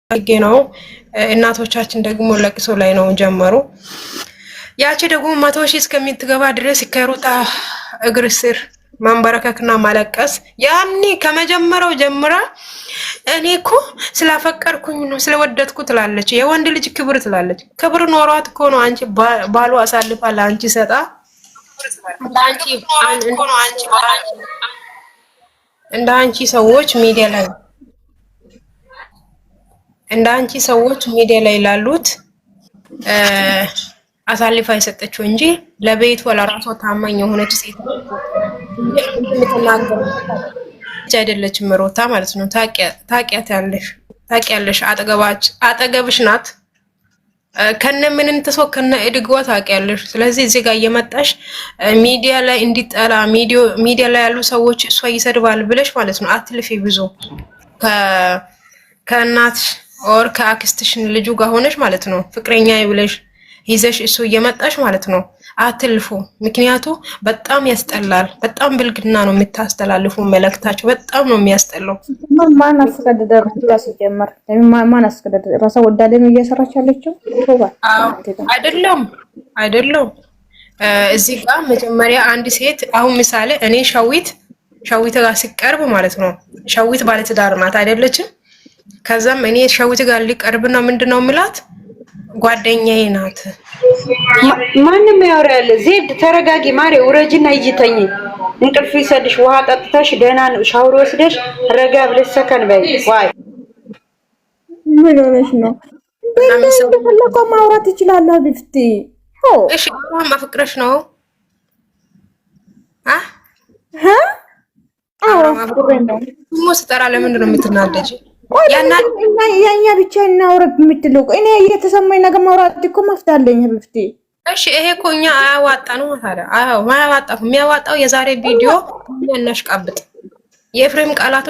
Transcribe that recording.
ነው እናቶቻችን ደግሞ ለቅሶ ላይ ነው ጀመሩ። ያቺ ደግሞ 100,000 እስከምትገባ ድረስ ከሩታ እግር ስር ማንበረከክና ማለቀስ ያኔ ከመጀመሪያው ጀምራ እኔ እኮ ስላፈቀርኩኝ ነው ስለወደድኩ ትላለች። የወንድ ልጅ ክብር ትላለች። ክብር ኖሯት እኮ ነው አንቺ ባሉ አሳልፋ ለአንቺ ሰጣ እንደ አንቺ ሰዎች ሚዲያ ላይ ላሉት አሳልፋ የሰጠችው እንጂ ለቤቱ ለራሷ ታማኝ የሆነች ሴት የምትናገር አይደለችም። ሩታ ማለት ነው። ታውቂያለሽ፣ አጠገብሽ ናት። ከነ ምን እንተሶ ከነ እድግዋ ታውቂያለሽ። ስለዚህ እዚህ ጋር እየመጣሽ ሚዲያ ላይ እንዲጠላ ሚዲያ ላይ ያሉ ሰዎች እሷ ይሰድባል ብለሽ ማለት ነው አትልፊ። ብዙ ከእናትሽ ኦር ከአክስትሽን ልጁ ጋር ሆነሽ ማለት ነው ፍቅረኛ ብለሽ ይዘሽ እሱ እየመጣሽ ማለት ነው አትልፉ። ምክንያቱ በጣም ያስጠላል። በጣም ብልግና ነው የምታስተላልፉ መልእክታችሁ በጣም ነው የሚያስጠላው። ማን አስገደደ? ራስ ጀመር ማን አስገደደ? ራስ ወዳደ ነው እየሰራች ያለችው አይደለም። እዚህ ጋር መጀመሪያ አንድ ሴት አሁን ምሳሌ እኔ ሸዊት ጋር ሲቀርብ ማለት ነው ሸዊት ባለትዳር ናት አይደለችም? ከዛም እኔ ሸዊት ጋር ሊቀርብና ምንድነው ምላት ጓደኛዬ ናት። ማንንም ያወራል። ዜድ ተረጋጊ ማሬ፣ ውረጅና ይጅተኝ እንቅልፍ ይሰድሽ፣ ውሃ ጠጥተሽ ደህና ሻወር ወስደሽ ረጋ ብለሽ ሰከን በይ። ዋይ ምን ሆነሽ ነው? እንደፈለከው ማውራት ይችላል። ቢፍቲ እሺ፣ ማፍቅረሽ ነው ማፍቅረሽ ነው። ስጠራ ለምንድን ነው የምትናደጂ? ያኛ ብቻ እናውረድ የምትለው እኔ እየተሰማኝ ነገር ማውራት እኮ መፍታለኝ ቢፍቲ። እሺ ይሄ እኮ እኛ አያዋጣ ነው ታዲያ። አዎ ማያዋጣው የሚያዋጣው የዛሬ ቪዲዮ እናሽቃብጥ የፍሬም ቃላቶች